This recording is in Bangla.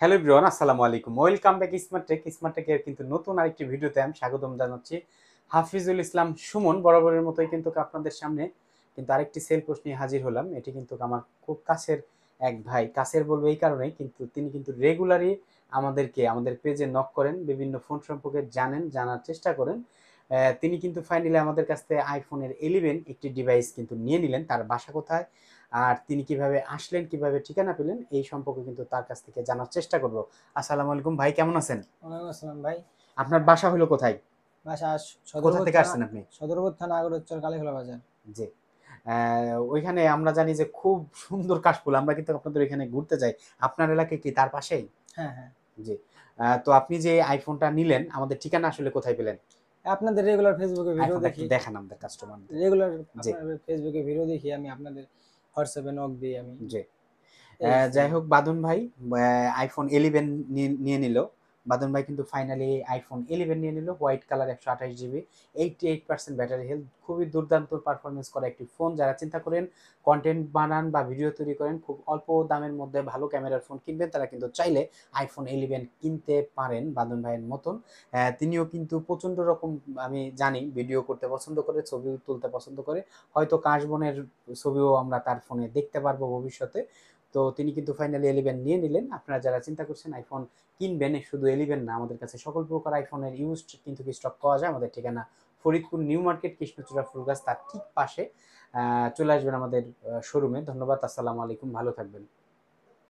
হ্যালো এভরিওয়ান, আসসালামু আলাইকুম। ওয়েলকাম ব্যাক স্মার্ট টেকের কিন্তু নতুন আরেকটি ভিডিওতে আমি স্বাগতম জানাচ্ছি। হাফিজুল ইসলাম সুমন বরাবরের মতোই কিন্তু আপনাদের সামনে কিন্তু আরেকটি সেল পোস্ট নিয়ে হাজির হলাম। এটি কিন্তু আমার খুব কাছের এক ভাই, কাছের বলবো এই কারণেই, কিন্তু তিনি কিন্তু রেগুলারই আমাদের পেজে নক করেন, বিভিন্ন ফোন সম্পর্কে জানার চেষ্টা করেন। তিনি কিন্তু ফাইনালি আমাদের কাছ থেকে আইফোনের 11 একটি ডিভাইস কিন্তু নিয়ে নিলেন। তার বাসা কোথায় আর তিনি কিভাবে আসলেন, কিভাবে ঠিকানা পেলেন, এই সম্পর্কে কিন্তু তার কাছ থেকে জানার চেষ্টা করব। আসসালামু আলাইকুম ভাই, কেমন আছেন? ওয়ালাইকুম আসসালাম ভাই। আপনার বাসা হলো কোথায়? বাসা কোথা সদরপুর থেকে থানা, আসছেন আপনি? সদরপুর থানা আগরচর কালীখোলা বাজার। জি। ওইখানে আমরা জানি যে খুব সুন্দর কাশফুল, আমরা কিন্তু আপনাদের ওইখানে ঘুরতে যাই। আপনার এলাকায় কি তার পাশেই? হ্যাঁ, হ্যাঁ। জি। তো আপনি যে আইফোনটা নিলেন, আমাদের ঠিকানা আসলে কোথায় পেলেন? আপনাদের রেগুলার ফেসবুকে ভিডিও আইফোনটা একটু দেখি। দেখান আমাদের কাস্টমারদের। রেগুলার জি, আপনাদের ফেসবুকে ভিডিও দেখি, আমি আপনাদের হোয়াটসঅ্যাপে নক দিই আমি। জি। এই সেই। যাই হোক, বাদন ভাই আইফোন 11 নিয়ে নিল। বাদন ভাই কিন্তু ফাইনালি আইফোন 11 নিয়ে নিল, white colour, 128 GB, 88% battery health, খুবই দুর্দান্ত পারফরমেন্স করা একটি ফোন। যারা চিন্তা করেন কন্টেন্ট বানান বা ভিডিও তৈরি করেন, খুব অল্প দামের মধ্যে ভালো ক্যামেরার ফোন কিনবেন, তারা কিন্তু চাইলে আইফোন 11 কিনতে পারেন বাদন ভাইয়ের মতন। তিনিও কিন্তু প্রচণ্ড রকম, আমি জানি, ভিডিও করতে পছন্দ করে, ছবি তুলতে পছন্দ করে। হয়তো কাশবনের ছবিও আমরা তার ফোনে দেখতে পারবো ভবিষ্যতে। তো তিনি কিন্তু ফাইনালি 11 নিয়ে নিলেন। আপনারা যারা চিন্তা করছেন আইফোন কিনবেন, শুধু 11 না, আমাদের কাছে সকল প্রকার আইফোনের ইউজড কিন্তু স্টক পাওয়া যায়। আমাদের ঠিকানা ফরিদপুর নিউ মার্কেট, কৃষ্ণচূড়া ফুলগাছ, তার ঠিক পাশে। চলে আসবেন আমাদের শোরুমে। ধন্যবাদ, আসসালামু আলাইকুম, ভালো থাকবেন।